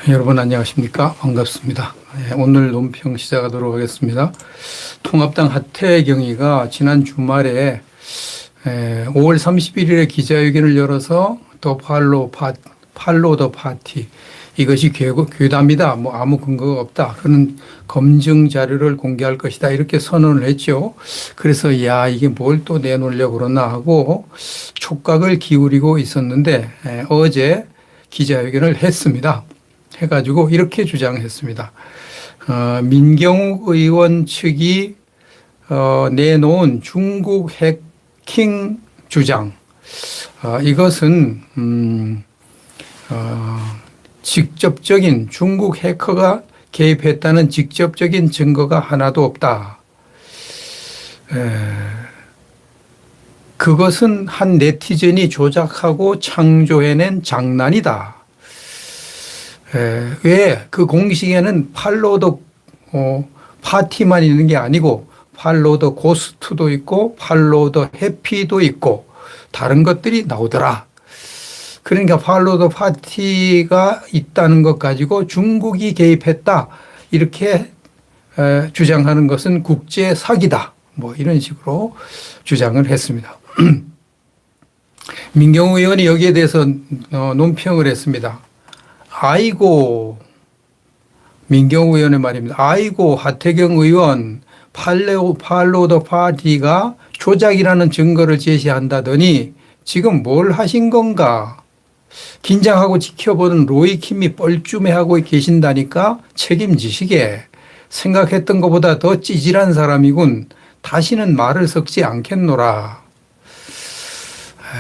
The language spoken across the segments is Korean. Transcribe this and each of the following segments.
여러분 안녕하십니까? 반갑습니다. 오늘 논평 시작하도록 하겠습니다. 통합당 하태경이가 지난 주말에 5월 31일에 기자회견을 열어서 더 팔로우 더 파티, 이것이 괴담이다, 뭐 아무 근거가 없다, 그런 검증 자료를 공개할 것이다, 이렇게 선언을 했죠. 그래서 야, 이게 뭘 또 내놓으려고 그러나 하고 촉각을 기울이고 있었는데 어제 기자회견을 했습니다. 해가지고 이렇게 주장했습니다. 민경욱 의원 측이 내놓은 중국 해킹 주장, 이것은 직접적인 중국 해커가 개입했다는 직접적인 증거가 하나도 없다. 그것은 한 네티즌이 조작하고 창조해낸 장난이다. 왜 그 공식에는 팔로우 더 파티만 있는 게 아니고 팔로우 더 고스트도 있고 팔로우 더 해피도 있고 다른 것들이 나오더라. 그러니까 팔로우 더 파티가 있다는 것 가지고 중국이 개입했다, 이렇게 주장하는 것은 국제 사기다, 뭐 이런 식으로 주장을 했습니다. 민경욱 의원이 여기에 대해서 논평을 했습니다. 아이고, 민경욱 의원의 말입니다. 아이고, 하태경 의원, 팔로우 더 파티가 조작이라는 증거를 제시한다더니 지금 뭘 하신 건가? 긴장하고 지켜보는 로이킴이 뻘쭘해하고 계신다니까 책임지시게. 생각했던 것보다 더 찌질한 사람이군. 다시는 말을 섞지 않겠노라.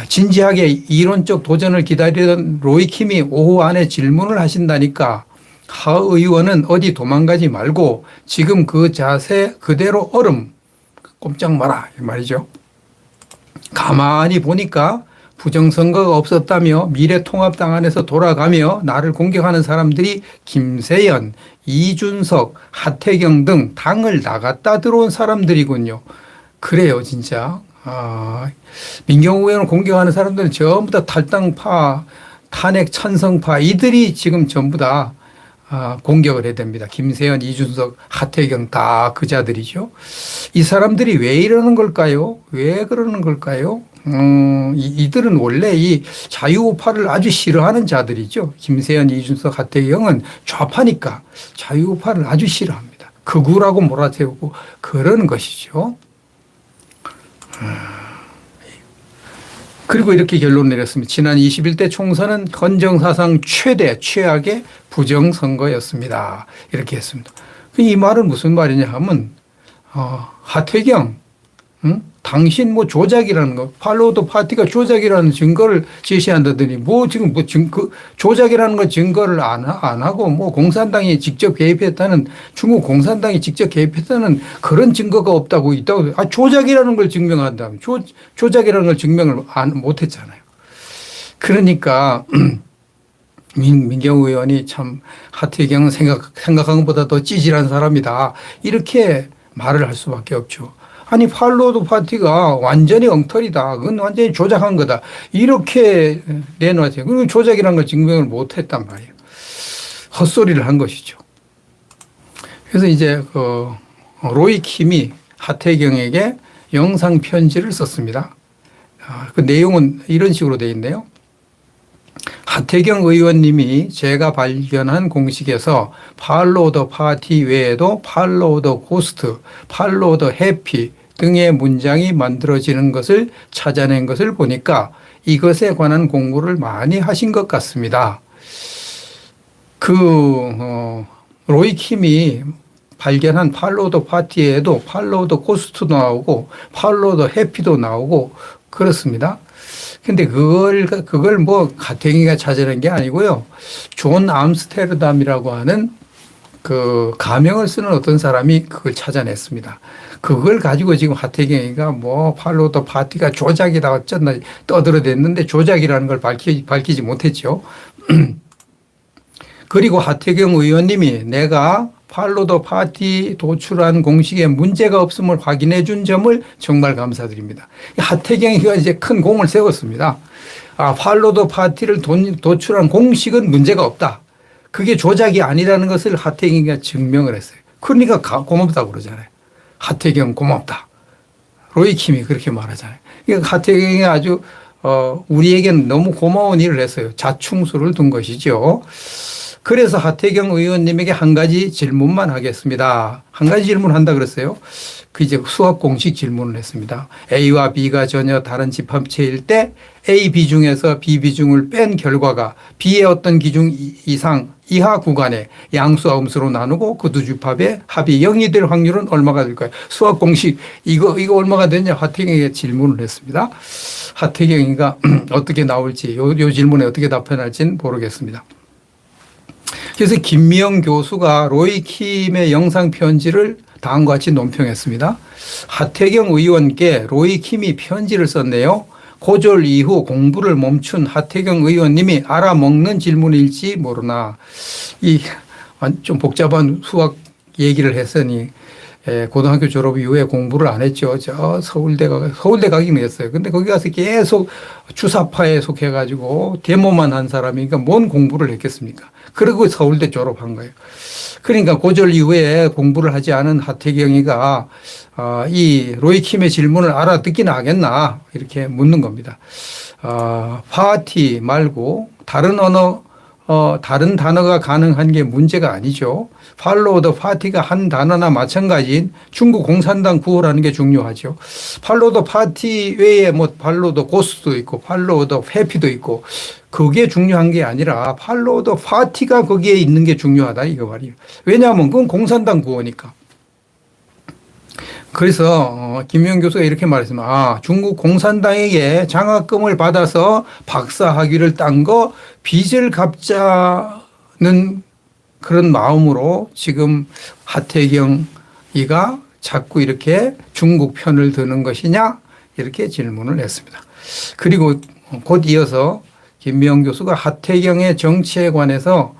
진지하게 이론적 도전을 기다리던 로이킴이 오후 안에 질문을 하신다니까 하 의원은 어디 도망가지 말고 지금 그 자세 그대로 얼음 꼼짝 마라, 이 말이죠. 가만히 보니까 부정선거가 없었다며 미래통합당 안에서 돌아가며 나를 공격하는 사람들이 김세연, 이준석, 하태경 등 당을 나갔다 들어온 사람들이군요. 그래요, 진짜. 민경욱 의원을 공격하는 사람들은 전부 다 탈당파, 탄핵 찬성파, 이들이 지금 전부 다 공격을 해야 됩니다. 김세연, 이준석, 하태경 다 그 자들이죠. 이 사람들이 왜 이러는 걸까요? 왜 그러는 걸까요? 이들은 원래 이 자유우파를 아주 싫어하는 자들이죠. 김세연, 이준석, 하태경은 좌파니까 자유우파를 아주 싫어합니다. 극우라고 몰아세우고 그러는 것이죠. 그리고 이렇게 결론을 내렸습니다. 지난 21대 총선은 헌정사상 최악의 부정선거였습니다. 이렇게 했습니다. 이 말은 무슨 말이냐 하면 하태경, 당신 뭐 조작이라는 거, 팔로우 더 파티가 조작이라는 증거를 제시한다더니 조작이라는 거 증거를 안 하고 뭐 공산당이 직접 개입했다는, 중국 공산당이 직접 개입했다는 그런 증거가 있다고 조작이라는 걸 증명한다면 조작이라는 걸 증명을 못 했잖아요. 그러니까 민경욱 의원이 참 하태경은 생각한 것보다 더 찌질한 사람이다, 이렇게 말을 할 수밖에 없죠. 아니, 팔로우 더 파티가 완전히 엉터리다, 그건 완전히 조작한 거다, 이렇게 내놓았어요. 그리고 조작이라는 걸 증명을 못 했단 말이에요. 헛소리를 한 것이죠. 그래서 이제 로이킴이 하태경에게 영상 편지를 썼습니다. 그 내용은 이런 식으로 되어 있네요. 하태경 의원님이 제가 발견한 공식에서 팔로우 더 파티 외에도 팔로우 더 고스트, 팔로우 더 해피 등의 문장이 만들어지는 것을 찾아낸 것을 보니까 이것에 관한 공부를 많이 하신 것 같습니다. 로이킴이 발견한 팔로우 더 파티에도 팔로우 더 고스트도 나오고 팔로우 더 해피도 나오고 그렇습니다. 근데 그걸 뭐 하태경이가 찾아낸 게 아니고요. 존 암스테르담이라고 하는 그 가명을 쓰는 어떤 사람이 그걸 찾아냈습니다. 그걸 가지고 지금 하태경이가 뭐 팔로우 더 파티가 조작이다 어쩐다 떠들어댔는데 조작이라는 걸 밝히지 못했죠. 그리고 하태경 의원님이 내가 팔로우 더 파티 도출한 공식에 문제가 없음을 확인해 준 점을 정말 감사드립니다. 하태경이가 이제 큰 공을 세웠습니다. 팔로우 더 파티를 도출한 공식은 문제가 없다. 그게 조작이 아니라는 것을 하태경이가 증명을 했어요. 그러니까 고맙다고 그러잖아요. 하태경 고맙다. 로이킴이 그렇게 말하잖아요. 그러니까 하태경이 아주 우리에게는 너무 고마운 일을 했어요. 자충수를 둔 것이죠. 그래서 하태경 의원님에게 한 가지 질문만 하겠습니다. 한 가지 질문한다 그랬어요. 그 이제 수학 공식 질문을 했습니다. A와 B가 전혀 다른 집합체일 때 A 비중에서 B 비중을 뺀 결과가 B의 어떤 기준 이하 구간에 양수와 음수로 나누고 그 두 집합의 합이 0이 될 확률은 얼마가 될까요? 수학 공식 이거 얼마가 되냐 하태경에게 질문을 했습니다. 하태경이가 어떻게 나올지 요 질문에 어떻게 답변할지는 모르겠습니다. 그래서 김미영 교수가 로이킴의 영상 편지를 다음과 같이 논평했습니다. 하태경 의원께 로이킴이 편지를 썼네요. 고졸 이후 공부를 멈춘 하태경 의원님이 알아먹는 질문일지 모르나 이 좀 복잡한 수학 얘기를 했으니 고등학교 졸업 이후에 공부를 안 했죠. 저 서울대 가긴 했어요. 근데 거기 가서 계속 주사파에 속해가지고 데모만 한 사람이니까 뭔 공부를 했겠습니까? 그리고 서울대 졸업한 거예요. 그러니까 고졸 이후에 공부를 하지 않은 하태경이가 이 로이킴의 질문을 알아듣기나 하겠나 이렇게 묻는 겁니다. 파티 말고 다른 다른 단어가 가능한 게 문제가 아니죠. 팔로우 더 파티가 한 단어나 마찬가지인 중국 공산당 구호라는 게 중요하죠. 팔로우 더 파티 외에 뭐 팔로우 더 고스도 있고 팔로우 더 해피도 있고 그게 중요한 게 아니라 팔로우 더 파티가 거기에 있는 게 중요하다 이거 말이에요. 왜냐하면 그건 공산당 구호니까. 그래서 김미영 교수가 이렇게 말했습니다. 중국 공산당에게 장학금을 받아서 박사 학위를 딴 거 빚을 갚자는 그런 마음으로 지금 하태경이가 자꾸 이렇게 중국 편을 드는 것이냐 이렇게 질문을 했습니다. 그리고 곧 이어서 김미영 교수가 하태경의 정치에 관해서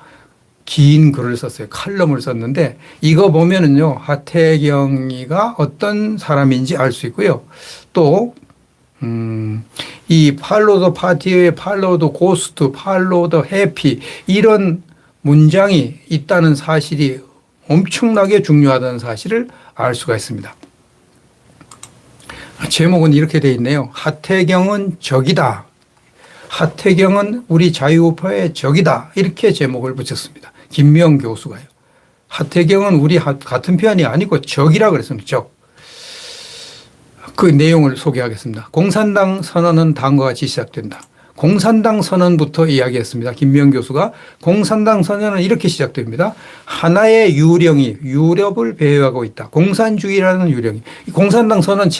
긴 글을 썼어요. 칼럼을 썼는데 이거 보면은요 하태경이가 어떤 사람인지 알 수 있고요. 또 이 팔로우 더 파티의 팔로우 더 고스트, 팔로우 더 해피 이런 문장이 있다는 사실이 엄청나게 중요하다는 사실을 알 수가 있습니다. 제목은 이렇게 돼 있네요. 하태경은 적이다. 하태경은 우리 자유우파의 적이다. 이렇게 제목을 붙였습니다. 김미영 교수가요. 하태경은 우리 같은 편이 아니고 적이라 그랬습니다. 적. 그 내용을 소개하겠습니다. 공산당 선언은 다음과 같이 시작된다. 공산당 선언부터 이야기했습니다. 김미영 교수가 공산당 선언은 이렇게 시작됩니다. 하나의 유령이 유럽을 배회하고 있다. 공산주의라는 유령이. 공산당 선언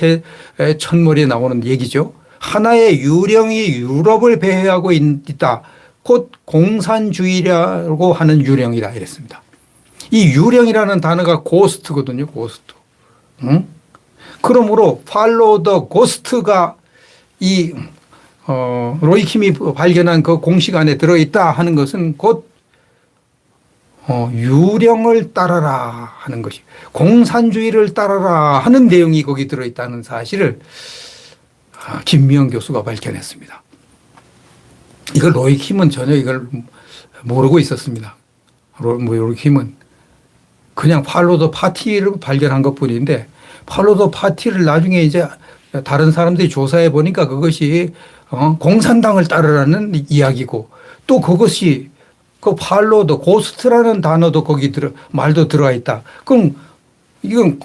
첫머리에 나오는 얘기죠. 하나의 유령이 유럽을 배회하고 있다. 곧 공산주의라고 하는 유령이다 이랬습니다. 이 유령이라는 단어가 고스트거든요. 고스트. 응? 그러므로 팔로우 더 고스트가 이 로이킴이 발견한 그 공식 안에 들어있다 하는 것은 곧 유령을 따라라 하는 것이 공산주의를 따라라 하는 내용이 거기 들어있다는 사실을 김미영 교수가 밝혀냈습니다. 이걸 로이킴은 전혀 이걸 모르고 있었습니다. 로이킴은 그냥 팔로우 더 파티를 발견한 것뿐인데 팔로우 더 파티를 나중에 이제 다른 사람들이 조사해 보니까 그것이 공산당을 따르라는 이야기고 또 그것이 그 팔로우 더 고스트라는 단어도 거기 말도 들어와 있다. 그럼 이건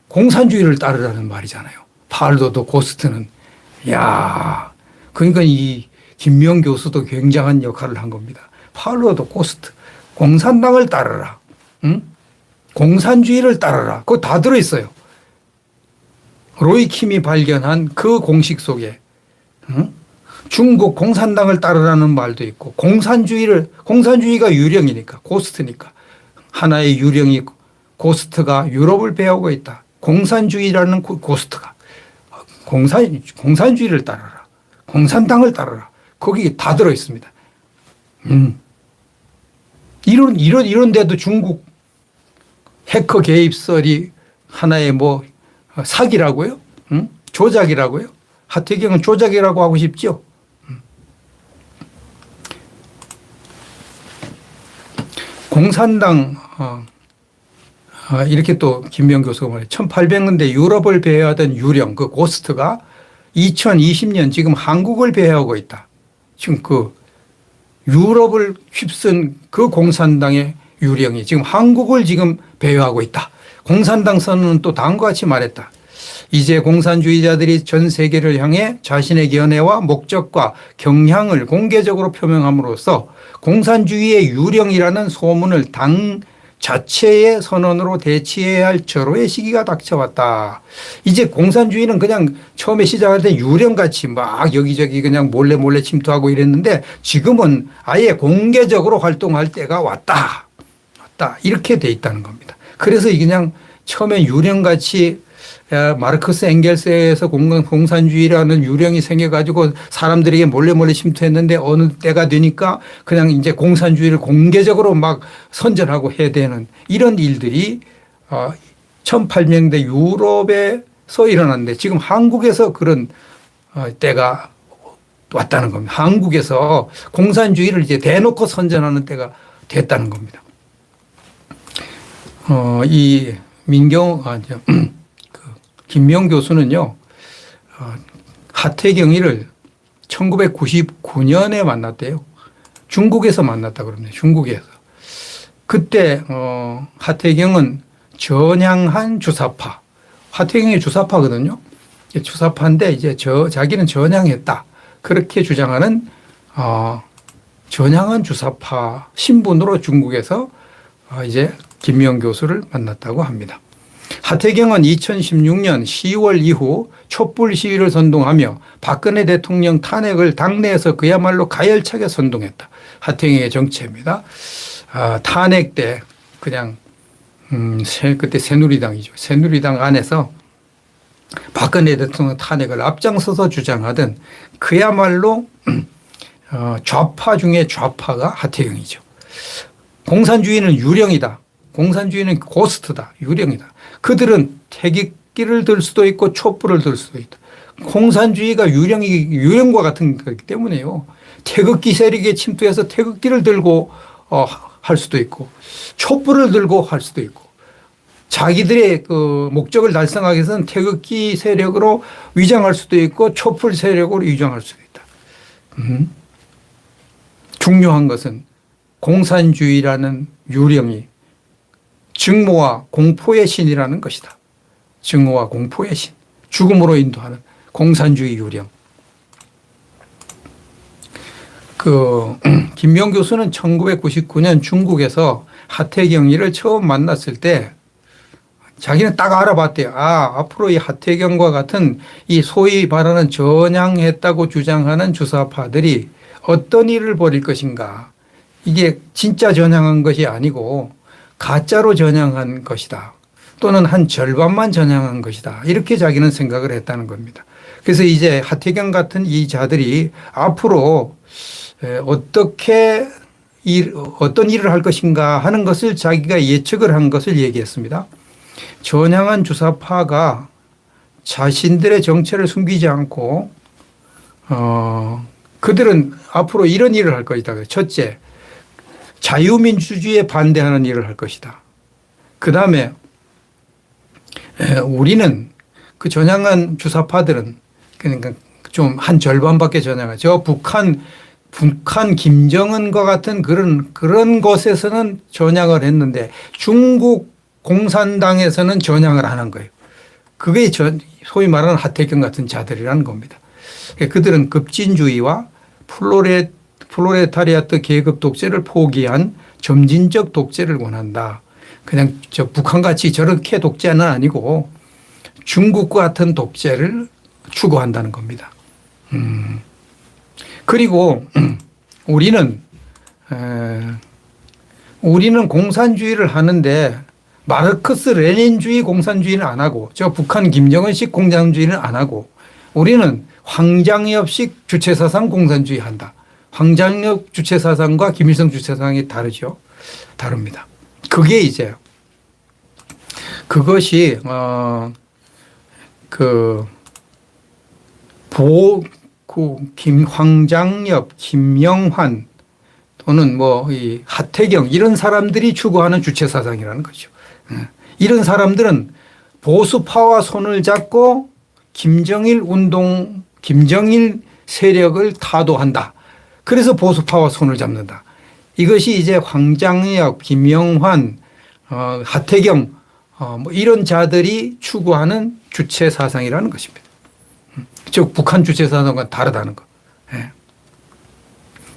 공산주의를 따르라는 말이잖아요. 팔로우 더 고스트는. 야, 그러니까 이 김미영 교수도 굉장한 역할을 한 겁니다. 팔로우 더 고스트. 공산당을 따르라. 응? 공산주의를 따르라. 그거 다 들어있어요. 로이킴이 발견한 그 공식 속에 중국 공산당을 따르라는 말도 있고 공산주의가 유령이니까 고스트니까 하나의 유령이 고스트가 유럽을 배우고 있다. 공산주의라는 고스트가 공산주의를 따르라. 공산당을 따르라. 거기 다 들어 있습니다. 이런데도 중국 해커 개입설이 하나의 뭐 사기라고요? 조작이라고요? 하태경은 조작이라고 하고 싶죠? 공산당 이렇게 또 김명 교수가 말해 1800년대 유럽을 배회하던 유령 그 고스트가 2020년 지금 한국을 배회하고 있다. 지금 그 유럽을 휩쓴 그 공산당의 유령이 지금 한국을 지금 배회하고 있다. 공산당 선언은 또 다음과 같이 말했다. 이제 공산주의자들이 전 세계를 향해 자신의 견해와 목적과 경향을 공개적으로 표명함으로써 공산주의의 유령이라는 소문을 당 자체의 선언으로 대치해야 할 절호의 시기가 닥쳐왔다. 이제 공산주의는 그냥 처음에 시작할 때 유령같이 막 여기저기 그냥 몰래 침투하고 이랬는데 지금은 아예 공개적으로 활동할 때가 왔다. 이렇게 돼 있다는 겁니다. 그래서 그냥 처음에 유령같이 마르크스 엥겔스에서 공산주의라는 유령이 생겨가지고 사람들에게 몰래 침투했는데 어느 때가 되니까 그냥 이제 공산주의를 공개적으로 막 선전하고 해야 되는 이런 일들이 1800년대 유럽에서 일어났는데 지금 한국에서 그런 때가 왔다는 겁니다. 한국에서 공산주의를 이제 대놓고 선전하는 때가 됐다는 겁니다. 이 김명 교수는요, 하태경이를 1999년에 만났대요. 중국에서 만났다 그럽니다. 중국에서. 그때, 하태경은 전향한 주사파. 하태경이 주사파거든요. 주사파인데 이제 자기는 전향했다. 그렇게 주장하는, 전향한 주사파 신분으로 중국에서 이제 김명 교수를 만났다고 합니다. 하태경은 2016년 10월 이후 촛불 시위를 선동하며 박근혜 대통령 탄핵을 당내에서 그야말로 가열차게 선동했다. 하태경의 정체입니다. 탄핵 때 그냥 그때 새누리당이죠. 새누리당 안에서 박근혜 대통령 탄핵을 앞장서서 주장하던 그야말로 좌파 중에 좌파가 하태경이죠. 공산주의는 유령이다. 공산주의는 고스트다. 유령이다. 그들은 태극기를 들 수도 있고 촛불을 들 수도 있다. 공산주의가 유령과 같은 거기 때문에요. 태극기 세력에 침투해서 태극기를 들고 할 수도 있고 촛불을 들고 할 수도 있고 자기들의 그 목적을 달성하기 위해서는 태극기 세력으로 위장할 수도 있고 촛불 세력으로 위장할 수도 있다. 중요한 것은 공산주의라는 유령이 증오와 공포의 신이라는 것이다. 증오와 공포의 신. 죽음으로 인도하는 공산주의 유령. 김명 교수는 1999년 중국에서 하태경이를 처음 만났을 때 자기는 딱 알아봤대요. 앞으로 이 하태경과 같은 이 소위 말하는 전향했다고 주장하는 주사파들이 어떤 일을 벌일 것인가. 이게 진짜 전향한 것이 아니고 가짜로 전향한 것이다. 또는 한 절반만 전향한 것이다. 이렇게 자기는 생각을 했다는 겁니다. 그래서 이제 하태경 같은 이 자들이 앞으로 어떤 일을 할 것인가 하는 것을 자기가 예측을 한 것을 얘기했습니다. 전향한 주사파가 자신들의 정체를 숨기지 않고 그들은 앞으로 이런 일을 할 것이다. 첫째, 자유민주주의에 반대하는 일을 할 것이다. 그 다음에 우리는 그 전향한 주사파들은 그러니까 좀 한 절반밖에 전향하죠. 북한 김정은과 같은 그런 곳에서는 전향을 했는데 중국 공산당에서는 전향을 안 한 거예요. 그게 소위 말하는 하태경 같은 자들이라는 겁니다. 그들은 급진주의와 플로레타리아트 계급 독재를 포기한 점진적 독재를 원한다. 그냥 북한같이 저렇게 독재는 아니고 중국과 같은 독재를 추구한다는 겁니다. 그리고 우리는 공산주의를 하는데 마르크스 레닌주의 공산주의는 안 하고 북한 김정은식 공산주의는 안 하고 우리는 황장엽식 주체사상 공산주의 한다. 황장엽 주체사상과 김일성 주체사상이 다릅니다. 그게 이제 그것이 황장엽, 김영환 또는 뭐 이 하태경 이런 사람들이 추구하는 주체 사상이라는 거죠. 이런 사람들은 보수파와 손을 잡고 김정일 운동, 김정일 세력을 타도한다. 그래서 보수파와 손을 잡는다. 이것이 이제 황장엽, 김영환, 하태경 뭐 이런 자들이 추구하는 주체 사상이라는 것입니다. 즉 북한 주체 사상과 다르다는 거. 예.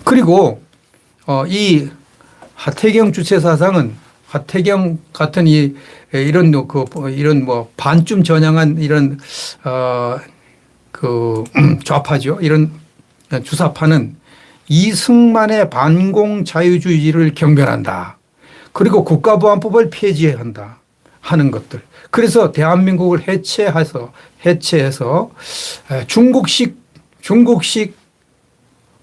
그리고 이 하태경 주체 사상은 하태경 같은 이런 뭐 반쯤 전향한 이런 좌파죠. 이런 주사파는 이승만의 반공 자유주의를 경변한다. 그리고 국가보안법을 폐지한다 하는 것들. 그래서 대한민국을 해체해서 중국식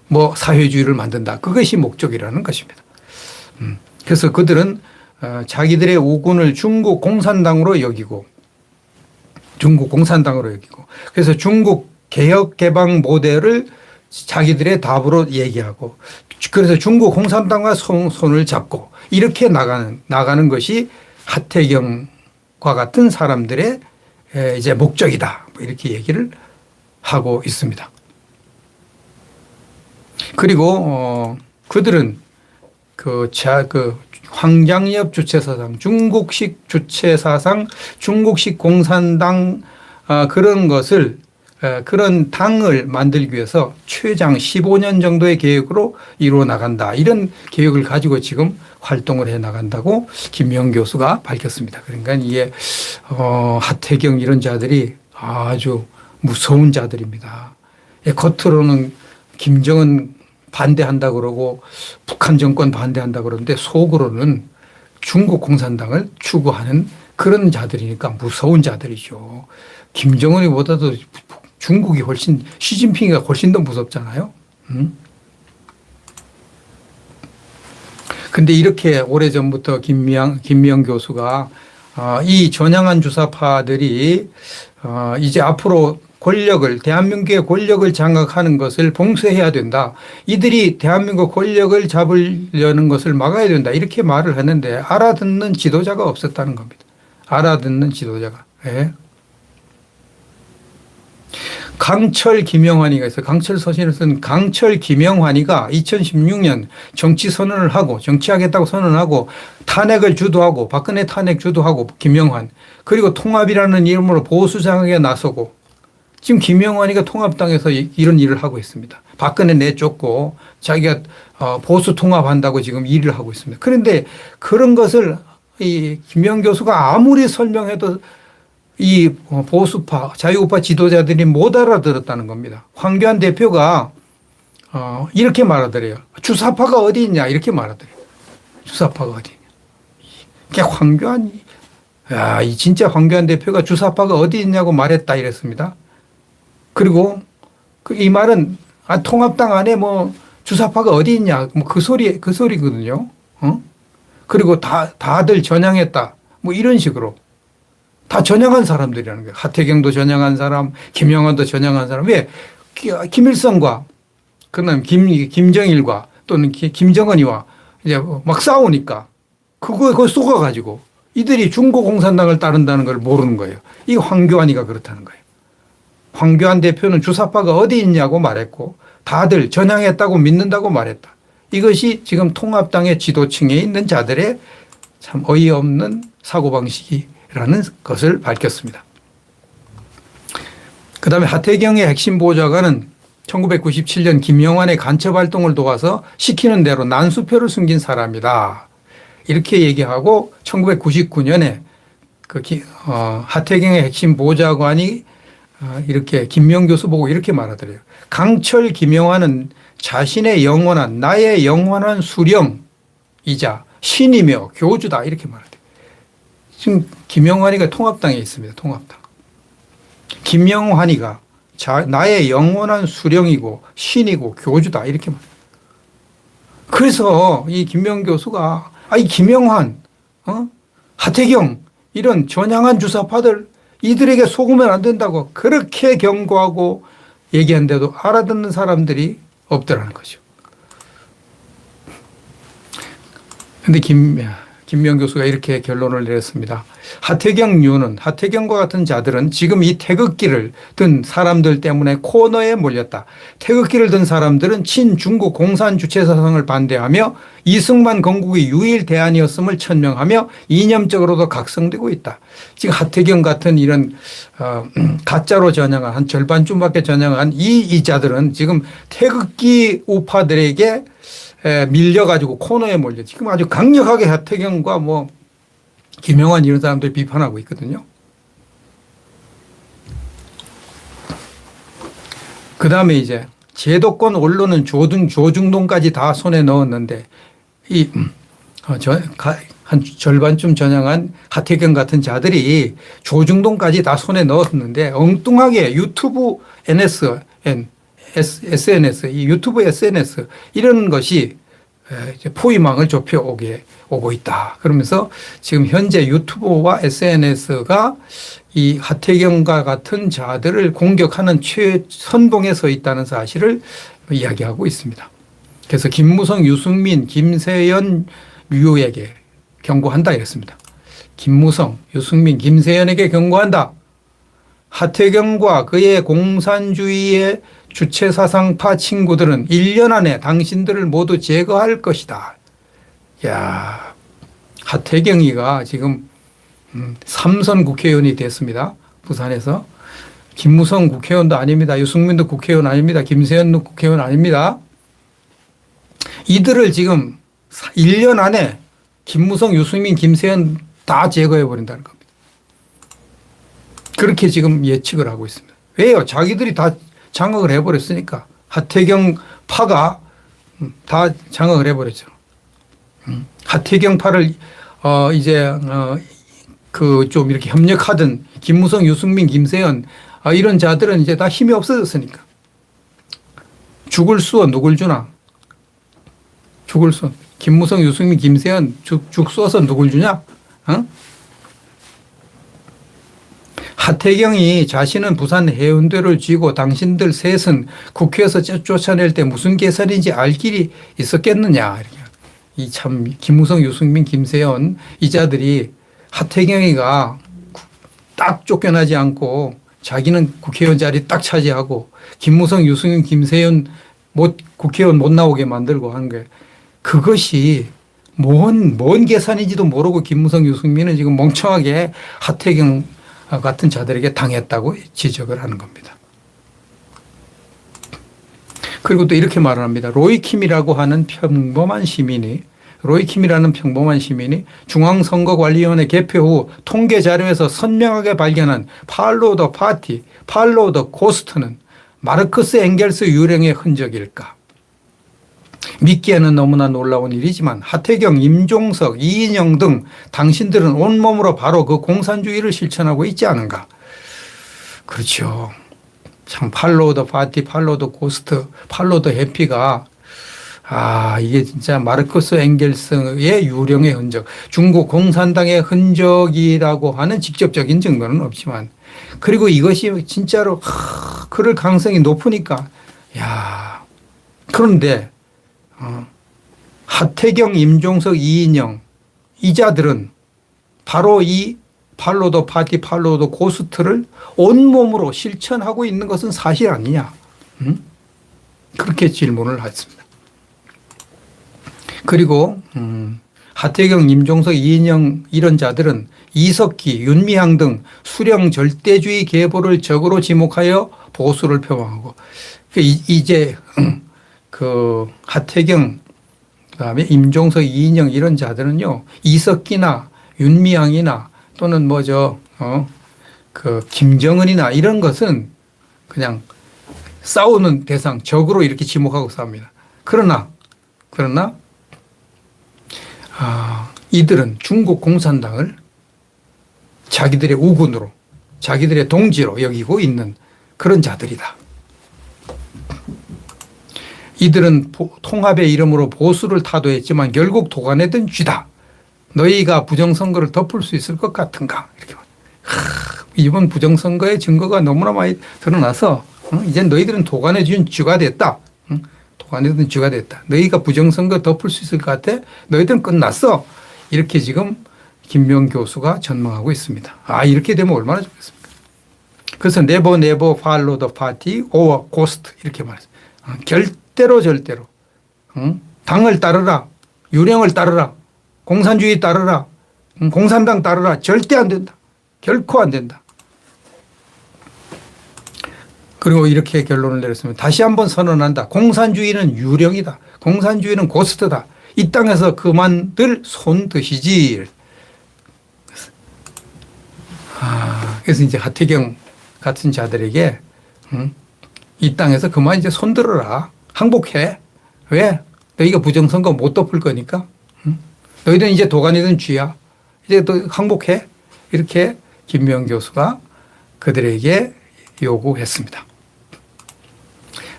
뭐 사회주의를 만든다. 그것이 목적이라는 것입니다. 그래서 그들은 자기들의 우군을 중국 공산당으로 여기고 그래서 중국 개혁 개방 모델을 자기들의 답으로 얘기하고 그래서 중국 공산당과 손을 잡고 이렇게 나가는 것이 하태경과 같은 사람들의 이제 목적이다. 이렇게 얘기를 하고 있습니다. 그리고 그들은 황장엽 주체사상, 중국식 주체사상, 중국식 공산당 그런 것을 그런 당을 만들기 위해서 최장 15년 정도의 계획으로 이루어 나간다. 이런 계획을 가지고 지금 활동을 해 나간다고 김명 교수가 밝혔습니다. 그러니까 이게 하태경 이런 자들이 아주 무서운 자들입니다. 겉으로는 김정은 반대한다고 그러고 북한 정권 반대한다고 그러는데 속으로는 중국 공산당을 추구하는 그런 자들이니까 무서운 자들이죠. 김정은이보다도 중국이 시진핑이 훨씬 더 무섭잖아요. 그런데 이렇게 오래전부터 김명 교수가 이 전향한 주사파들이 이제 앞으로 대한민국의 권력을 장악하는 것을 봉쇄해야 된다. 이들이 대한민국 권력을 잡으려는 것을 막아야 된다. 이렇게 말을 했는데 알아듣는 지도자가 없었다는 겁니다. 알아듣는 지도자가. 네. 강철 김영환이가 있어요. 강철 서신을 쓴 강철 김영환이가 2016년 정치 선언을 하고 정치하겠다고 선언하고 탄핵을 주도하고 박근혜 탄핵 주도하고 김영환 그리고 통합이라는 이름으로 보수 장악에 나서고 지금 김영환이가 통합당에서 이런 일을 하고 있습니다. 박근혜 내쫓고 자기가 보수 통합한다고 지금 일을 하고 있습니다. 그런데 그런 것을 이 김명 교수가 아무리 설명해도 이 보수파 자유우파 지도자들이 못 알아들었다는 겁니다. 황교안 대표가 이렇게 말하더래요. 주사파가 어디 있냐 이렇게 말하더래요. 주사파가 어디 있냐. 그러니까 진짜 황교안 대표가 주사파가 어디 있냐고 말했다 이랬습니다. 그리고 이 말은 통합당 안에 뭐 주사파가 어디 있냐 뭐 그 소리거든요. 그리고 다들 전향했다 뭐 이런 식으로 다 전향한 사람들이라는 거예요. 하태경도 전향한 사람, 김영환도 전향한 사람. 왜 김일성과 그다음 김정일과 또는 김정은이와 이제 막 싸우니까 그거 속아가지고 이들이 중국 공산당을 따른다는 걸 모르는 거예요. 이 황교안이가 그렇다는 거예요. 황교안 대표는 주사파가 어디 있냐고 말했고 다들 전향했다고 믿는다고 말했다. 이것이 지금 통합당의 지도층에 있는 자들의 참 어이없는 사고방식이라는 것을 밝혔습니다. 그다음에 하태경의 핵심 보좌관은 1997년 김영환의 간첩활동을 도와서 시키는 대로 난수표를 숨긴 사람이다. 이렇게 얘기하고 1999년에 하태경의 핵심 보좌관이 이렇게 김명 교수 보고 이렇게 말하더래요. 강철 김영환은 나의 영원한 수령이자 신이며 교주다 이렇게 말하대요. 지금 김영환이가 통합당에 있습니다. 통합당. 김영환이가 나의 영원한 수령이고 신이고 교주다 이렇게 말해요. 그래서 이 김명 교수가 이 김영환, 하태경 이런 전향한 주사파들 이들에게 속으면 안 된다고 그렇게 경고하고 얘기한데도 알아듣는 사람들이 없더라는 거죠. 근데 김명 교수가 이렇게 결론을 내렸습니다. 하태경과 같은 자들은 지금 이 태극기를 든 사람들 때문에 코너에 몰렸다. 태극기를 든 사람들은 친중국 공산 주체 사상을 반대하며 이승만 건국의 유일 대안이었음을 천명하며 이념적으로도 각성되고 있다. 지금 하태경 같은 이런 가짜로 전향한 한 절반쯤밖에 전향한 이 자들은 지금 태극기 우파들에게 밀려가지고 코너에 몰려 지금 아주 강력하게 하태경과 뭐 김영환 이런 사람들 비판하고 있거든요. 그 다음에 이제 제도권 언론은 조중동까지 다 손에 넣었는데 한 절반쯤 전향한 하태경 같은 자들이 조중동까지 다 손에 넣었는데 엉뚱하게 유튜브 SNS, 이 유튜브 SNS 이런 것이 포위망을 좁혀오고 있다. 그러면서 지금 현재 유튜브와 SNS가 이 하태경과 같은 자들을 공격하는 최선봉에 서 있다는 사실을 이야기하고 있습니다. 그래서 김무성, 유승민, 김세연, 유에게 경고한다 이랬습니다. 김무성, 유승민, 김세연에게 경고한다. 하태경과 그의 공산주의의 주체사상파 친구들은 1년 안에 당신들을 모두 제거할 것이다. 야, 하태경이가 지금 3선 국회의원이 됐습니다. 부산에서. 김무성 국회의원도 아닙니다. 유승민도 국회의원 아닙니다. 김세연도 국회의원 아닙니다. 이들을 지금 1년 안에 김무성, 유승민, 김세연 다 제거해버린다는 겁니다. 그렇게 지금 예측을 하고 있습니다. 왜요? 자기들이 다 장악을 해버렸으니까. 하태경 파가 다 장악을 해버렸죠. 하태경 파를 그 좀 이렇게 협력하던 김무성, 유승민, 김세연 이런 자들은 이제 다 힘이 없어졌으니까. 죽을 쑤어 누굴 주나? 죽을 쑤어. 김무성, 유승민, 김세연 죽 쏘서 누굴 주냐? 어? 하태경이 자신은 부산 해운대를 쥐고 당신들 셋은 국회에서 쫓아낼 때 무슨 계산인지 알 길이 있었겠느냐. 이 참 김무성, 유승민, 김세연 이 자들이 하태경이가 딱 쫓겨나지 않고 자기는 국회의원 자리 딱 차지하고 김무성, 유승민, 김세연 국회의원 못 나오게 만들고 한 게 그것이 뭔 계산인지도 모르고 김무성, 유승민은 지금 멍청하게 하태경 같은 자들에게 당했다고 지적을 하는 겁니다. 그리고 또 이렇게 말을 합니다. 로이킴이라는 평범한 시민이 중앙선거관리위원회 개표 후 통계 자료에서 선명하게 발견한 팔로우 더 파티, 팔로우 더 고스트는 마르크스 엥겔스 유령의 흔적일까? 믿기에는 너무나 놀라운 일이지만 하태경, 임종석, 이인영 등 당신들은 온몸으로 바로 그 공산주의를 실천하고 있지 않은가. 그렇죠. 참 팔로우 더 파티, 팔로우 더 고스트, 팔로우 더 해피가 이게 진짜 마르크스 엥겔스의 유령의 흔적, 중국 공산당의 흔적이라고 하는 직접적인 증거는 없지만 그리고 이것이 진짜로 그럴 가능성이 높으니까 그런데 하태경, 임종석, 이인영 이 자들은 바로 이 팔로우 더 파티, 팔로우 더 고스트를 온몸으로 실천하고 있는 것은 사실 아니냐. 그렇게 질문을 했습니다. 그리고 하태경, 임종석, 이인영 이런 자들은 이석기, 윤미향 등 수령 절대주의 계보를 적으로 지목하여 보수를 표방하고 이제 그 하태경 그다음에 임종석, 이인영 이런 자들은요 이석기나 윤미향이나 또는 그 김정은이나 이런 것은 그냥 싸우는 대상 적으로 이렇게 지목하고 싸웁니다. 그러나 이들은 중국 공산당을 자기들의 우군으로 자기들의 동지로 여기고 있는 그런 자들이다. 이들은 통합의 이름으로 보수를 타도했지만 결국 도가내던 쥐다. 너희가 부정선거를 덮을 수 있을 것 같은가. 이렇게. 이번 부정선거의 증거가 너무나 많이 드러나서 이제 너희들은 도가내준 쥐가 됐다. 도가니든 쥐가 됐다. 너희가 부정선거 덮을 수 있을 것 같아? 너희들은 끝났어. 이렇게 지금 김명 교수가 전망하고 있습니다. 이렇게 되면 얼마나 좋겠습니까? 그래서 never follow the party or ghost 이렇게 말했어요. 절대로 당을 따르라. 유령을 따르라. 공산주의 따르라. 공산당 따르라. 절대 안 된다. 결코 안 된다. 그리고 이렇게 결론을 내렸습니다. 다시 한번 선언한다. 공산주의는 유령이다. 공산주의는 고스트다. 이 땅에서 그만들 손 드시지. 그래서 이제 하태경 같은 자들에게 이 땅에서 그만 이제 손 들어라. 항복해. 왜? 너희가 부정선거 못 덮을 거니까. 너희들은 이제 도가니든 쥐야. 이제 또 항복해. 이렇게 김명 교수가 그들에게 요구했습니다.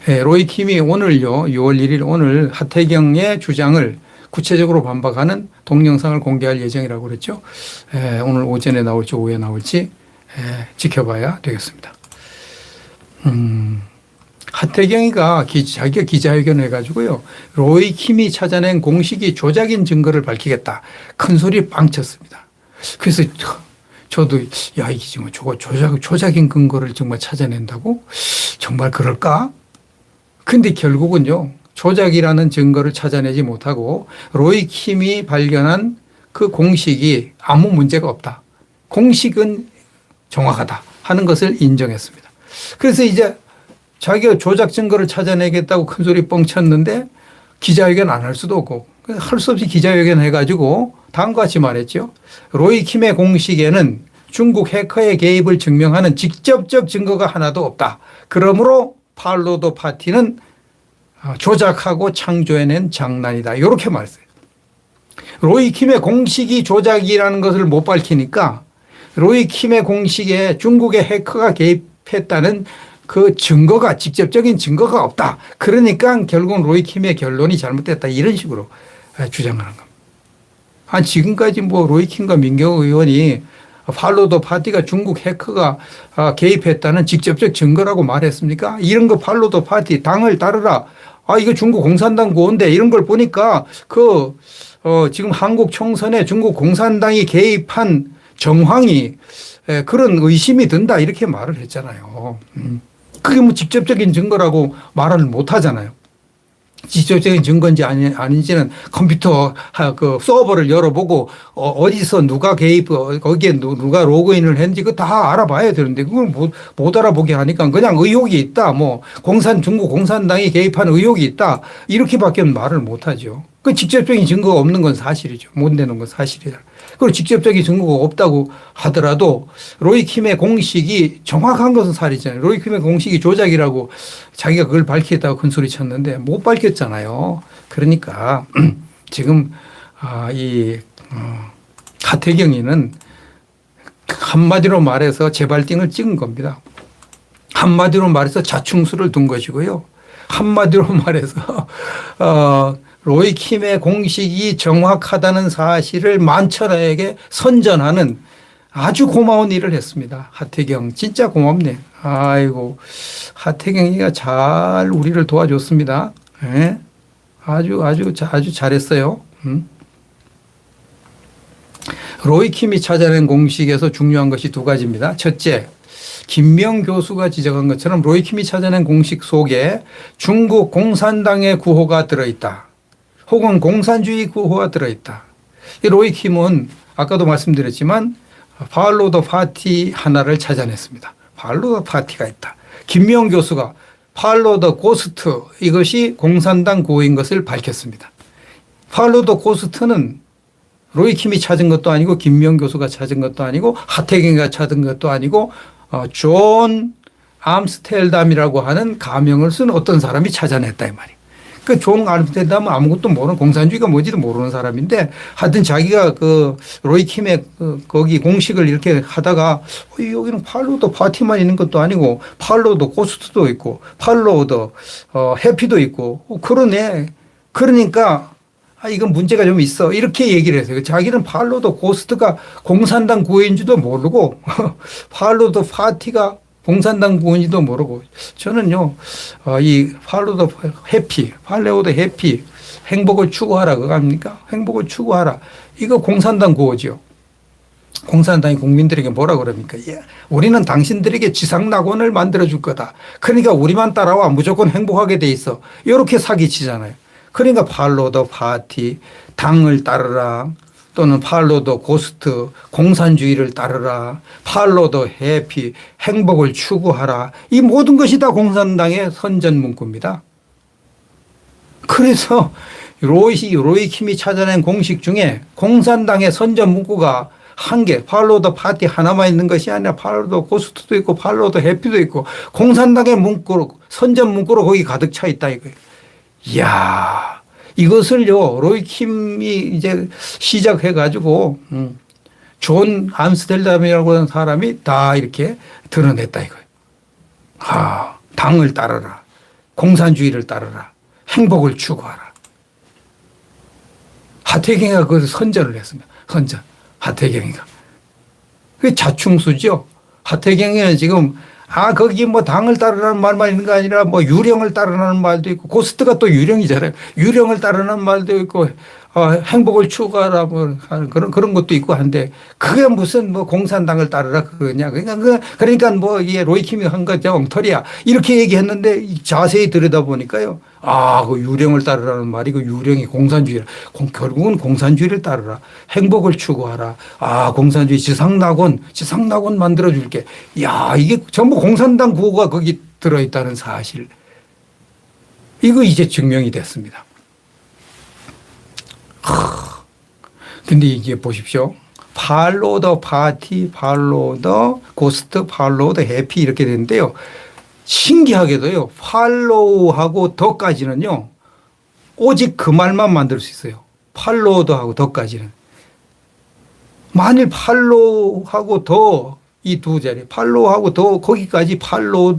로이킴이 오늘요, 6월 1일 오늘 하태경의 주장을 구체적으로 반박하는 동영상을 공개할 예정이라고 그랬죠. 오늘 오전에 나올지 오후에 나올지 지켜봐야 되겠습니다. 하태경이가 자기가 기자회견을 해가지고요. 로이킴이 찾아낸 공식이 조작인 증거를 밝히겠다. 큰 소리 빵 쳤습니다. 그래서 저도 이게 지금 저거 조작인 근거를 정말 찾아낸다고? 정말 그럴까? 근데 결국은요. 조작이라는 증거를 찾아내지 못하고 로이킴이 발견한 그 공식이 아무 문제가 없다. 공식은 정확하다 하는 것을 인정했습니다. 그래서 이제 자기가 조작 증거를 찾아내겠다고 큰 소리 뻥 쳤는데 기자회견 안 할 수도 없고 할 수 없이 기자회견 해가지고 다음과 같이 말했죠. 로이킴의 공식에는 중국 해커의 개입을 증명하는 직접적 증거가 하나도 없다. 그러므로 팔로더 파티는 조작하고 창조해낸 장난이다. 이렇게 말했어요. 로이킴의 공식이 조작이라는 것을 못 밝히니까 로이킴의 공식에 중국의 해커가 개입했다는 그 증거가 직접적인 증거가 없다. 그러니까 결국은 로이킴의 결론이 잘못됐다. 이런 식으로 주장하는 겁니다. 지금까지 뭐 로이킴과 민경호 의원이 팔로더 파티가 중국 해커가 개입했다는 직접적 증거라고 말했습니까? 이런 거 팔로더 파티 당을 따르라. 이거 중국 공산당 구호인데 이런 걸 보니까 지금 한국 총선에 중국 공산당이 개입한 정황이 그런 의심이 든다. 이렇게 말을 했잖아요. 그게 뭐 직접적인 증거라고 말을 못 하잖아요. 직접적인 증거인지 아닌지는 컴퓨터 그 서버를 열어보고 어디서 누가 개입, 거기에 누가 로그인을 했는지 그거 다 알아봐야 되는데 그걸 못 알아보게 하니까 그냥 의혹이 있다. 뭐 중국 공산당이 개입한 의혹이 있다. 이렇게밖에 말을 못 하죠. 그 직접적인 증거가 없는 건 사실이죠. 못 내는 건 사실이다. 그리고 직접적인 증거가 없다고 하더라도 로이킴의 공식이 정확한 것은 사실이잖아요. 로이킴의 공식이 조작이라고 자기가 그걸 밝히겠다고 큰 소리 쳤는데 못 밝혔잖아요. 그러니까 지금 하태경이는 한마디로 말해서 재발등을 찍은 겁니다. 한마디로 말해서 자충수를 둔 것이고요. 한마디로 말해서 로이킴의 공식이 정확하다는 사실을 만천하에게 선전하는 아주 고마운 일을 했습니다. 하태경 진짜 고맙네. 아이고 하태경이가 잘 우리를 도와줬습니다. 네? 아주 잘했어요. 로이킴이 찾아낸 공식에서 중요한 것이 두 가지입니다. 첫째, 김명 교수가 지적한 것처럼 로이킴이 찾아낸 공식 속에 중국 공산당의 구호가 들어있다. 혹은 공산주의 구호가 들어있다. 이 로이킴은 아까도 말씀드렸지만 팔로우 더 파티 하나를 찾아냈습니다. 팔로우 더 파티가 있다. 김명 교수가 팔로우 더 고스트 이것이 공산당 구호인 것을 밝혔습니다. 팔로우 더 고스트는 로이킴이 찾은 것도 아니고 김명 교수가 찾은 것도 아니고 하태경이가 찾은 것도 아니고 존 암스텔담이라고 하는 가명을 쓴 어떤 사람이 찾아냈다 이 말이에요. 그 존 암스텔담은 아무것도 모르는 공산주의가 뭔지도 모르는 사람인데 하여튼 자기가 그 로이킴의 거기 공식을 이렇게 하다가 여기는 팔로우 더 파티만 있는 것도 아니고 팔로우 더 고스트도 있고 팔로우 더 해피도 있고 그러네. 그러니까 이건 문제가 좀 있어. 이렇게 얘기를 했어요. 자기는 팔로우 더 고스트가 공산당 구호인 줄도 모르고 팔로우 더 파티가 공산당 구원지도 모르고 저는요, 이 팔로우 더 해피, 팔로우 더 해피, 행복을 추구하라 그거 아닙니까? 행복을 추구하라. 이거 공산당 구호죠. 공산당이 국민들에게 뭐라 그럽니까? 예, 우리는 당신들에게 지상낙원을 만들어줄 거다. 그러니까 우리만 따라와 무조건 행복하게 돼 있어. 이렇게 사기치잖아요. 그러니까 팔로우 더 파티, 당을 따르라. 또는 팔로우 더 고스트, 공산주의를 따르라. 팔로우 더 해피, 행복을 추구하라. 이 모든 것이 다 공산당의 선전 문구입니다. 그래서 로이 킴이 찾아낸 공식 중에 공산당의 선전 문구가 한 개, 팔로우 더 파티 하나만 있는 것이 아니라 팔로우 더 고스트도 있고 팔로우 더 해피도 있고 공산당의 문구로, 선전 문구로 거기 가득 차 있다 이거예요. 이야, 이것을요, 로이 킴이 이제 시작해가지고, 존 암스텔담이라고 하는 사람이 다 이렇게 드러냈다 이거예요. 아, 당을 따르라. 공산주의를 따르라. 행복을 추구하라. 하태경이가 그것을 선전을 했습니다. 선전. 하태경이가. 그게 자충수죠. 하태경이는 지금 거기 뭐 당을 따르라는 말만 있는 거 아니라 뭐 유령을 따르라는 말도 있고 고스트가 또 유령이잖아요. 유령을 따르는 말도 있고 행복을 추구하라 뭐 하는 그런 것도 있고 한데 그게 무슨 뭐 공산당을 따르라 그거냐. 그러니까 뭐 이게 로이킴이 한 거죠. 엉터리야. 이렇게 얘기했는데 자세히 들여다보니까요. 그 유령을 따르라는 말이 그 유령이 공산주의라. 결국은 공산주의를 따르라. 행복을 추구하라. 공산주의 지상낙원 만들어줄게. 야, 이게 전부 공산당 구호가 거기 들어있다는 사실. 이거 이제 증명이 됐습니다. 근데 이게 보십시오. 팔로우 더 파티, 팔로우 더 고스트, 팔로우 더 해피 이렇게 되는데요. 신기하게도요. 팔로우하고 더까지는요. 오직 그 말만 만들 수 있어요. 팔로우 더하고 더까지는. 만일 팔로우하고 더 이 두 자리, 팔로우하고 더 거기까지 팔로우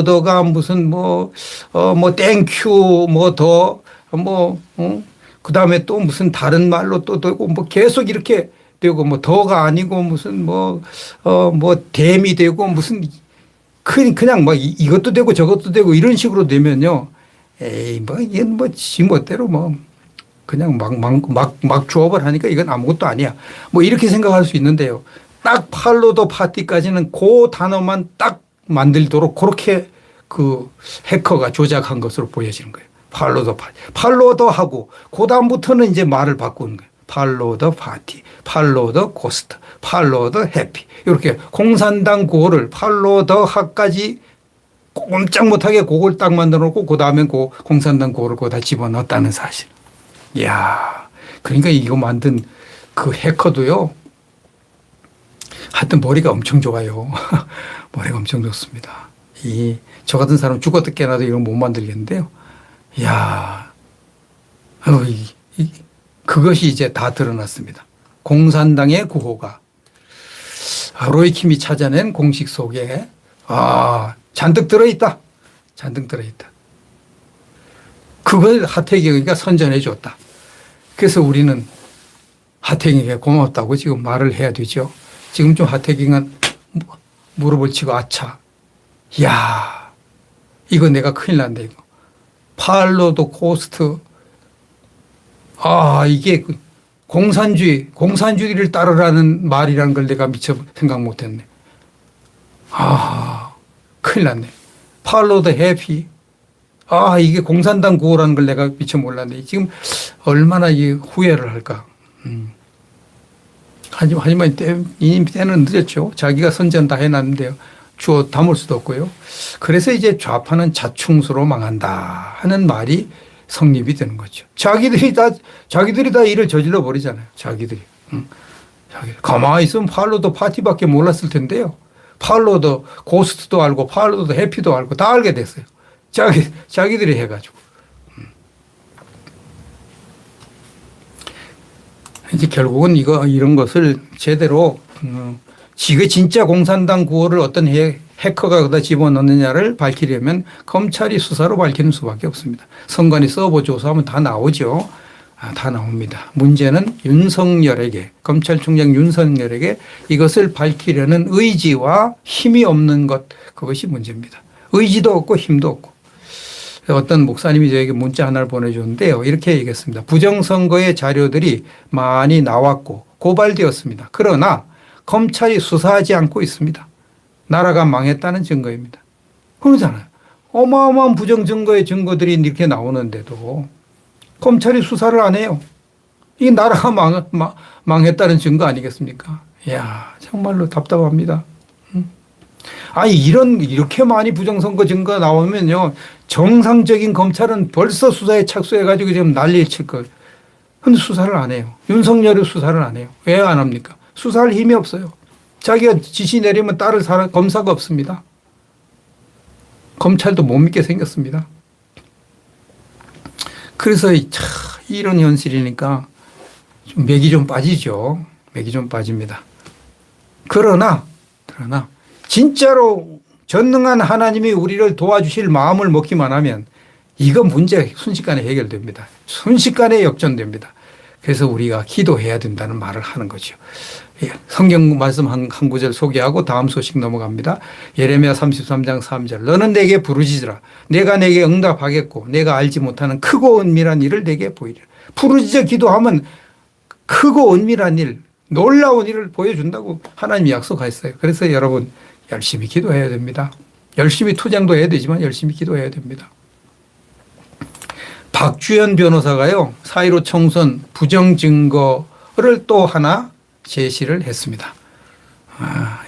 더가 무슨 뭐 땡큐 그 다음에 또 무슨 다른 말로 또 되고 뭐 계속 이렇게 되고 뭐 더가 아니고 무슨 댐이 되고 무슨 그냥 뭐 이것도 되고 저것도 되고 이런 식으로 되면요. 이게 지 멋대로 그냥 막 조업을 하니까 이건 아무것도 아니야. 뭐 이렇게 생각할 수 있는데요. 딱 팔로우 더 파티까지는 그 단어만 딱 만들도록 그렇게 그 해커가 조작한 것으로 보여지는 거예요. 팔로우 더 파티. 팔로우 더 하고 그다음부터는 이제 말을 바꾸는 거예요. 팔로우 더 파티, 팔로우 더 고스트, 팔로우 더 해피. 이렇게 공산당 구호를 팔로우 더 하까지 꼼짝 못하게 그걸 딱 만들어 놓고 그다음에 그 공산당 구호를 거기다 집어넣었다는 사실. 이야, 그러니까 이거 만든 그 해커도요. 하여튼 머리가 엄청 좋아요. 머리가 엄청 좋습니다. 저 같은 사람 죽어도 깨나도 이런 못 만들겠는데요. 이야, 그것이 이제 다 드러났습니다. 공산당의 구호가 로이킴이 찾아낸 공식 속에 잔뜩 들어있다. 잔뜩 들어있다. 그걸 하태경이가 선전해 줬다. 그래서 우리는 하태경에게 고맙다고 지금 말을 해야 되죠. 지금 좀 하태경은 무릎을 치고 아차. 이야, 이거 내가 큰일 난다 이거. 팔로우 더 고스트. 이게 공산주의를 따르라는 말이라는 걸 내가 미처 생각 못 했네. 큰일 났네. 팔로우 더 해피. 이게 공산당 구호라는 걸 내가 미처 몰랐네. 지금 얼마나 후회를 할까. 하지만 때는 늦었죠. 자기가 선전 다 해놨는데요. 주워 담을 수도 없고요. 그래서 이제 좌파는 자충수로 망한다 하는 말이 성립이 되는 거죠. 자기들이 다 일을 저질러 버리잖아요. 자기들이. 가만히 있으면 팔로우 더 파티밖에 몰랐을 텐데요. 팔로우 더 고스트도 알고 팔로우 더 해피도 알고 다 알게 됐어요. 자기들이 해가지고. 이제 결국은 이런 것을 제대로, 지가 진짜 공산당 구호를 어떤 해커가 거기다 집어넣느냐를 밝히려면 검찰이 수사로 밝히는 수밖에 없습니다. 선관위 서버 조사하면 다 나오죠. 다 나옵니다. 문제는 윤석열에게, 검찰총장 윤석열에게 이것을 밝히려는 의지와 힘이 없는 것, 그것이 문제입니다. 의지도 없고 힘도 없고. 어떤 목사님이 저에게 문자 하나를 보내줬는데요. 이렇게 얘기했습니다. 부정선거의 자료들이 많이 나왔고 고발되었습니다. 그러나 검찰이 수사하지 않고 있습니다. 나라가 망했다는 증거입니다. 그러잖아요. 어마어마한 부정선거의 증거들이 이렇게 나오는데도 검찰이 수사를 안 해요. 이게 나라가 망했다는 증거 아니겠습니까? 이야, 정말로 답답합니다. 아니, 이렇게 많이 부정선거 증거 나오면요. 정상적인 검찰은 벌써 수사에 착수해가지고 지금 난리를 칠 거예요. 근데 수사를 안 해요. 윤석열이 수사를 안 해요. 왜 안 합니까? 수사할 힘이 없어요. 자기가 지시 내리면 따를 검사가 없습니다. 검찰도 못 믿게 생겼습니다. 그래서 이런 현실이니까 좀 맥이 좀 빠지죠. 맥이 좀 빠집니다. 그러나 진짜로 전능한 하나님이 우리를 도와주실 마음을 먹기만 하면 이거 문제 순식간에 해결됩니다. 순식간에 역전됩니다. 그래서 우리가 기도해야 된다는 말을 하는 거죠. 성경 말씀 한 구절 소개하고 다음 소식 넘어갑니다. 예레미야 33장 3절. 너는 내게 부르짖으라. 내가 내게 응답하겠고 내가 알지 못하는 크고 은밀한 일을 내게 보이리라. 부르짖어 기도하면 크고 은밀한 일, 놀라운 일을 보여준다고 하나님이 약속하셨어요. 그래서 여러분 열심히 기도해야 됩니다. 열심히 투쟁도 해야 되지만 열심히 기도해야 됩니다. 박주연 변호사가요, 4.15 총선 부정 증거를 또 하나 제시를 했습니다.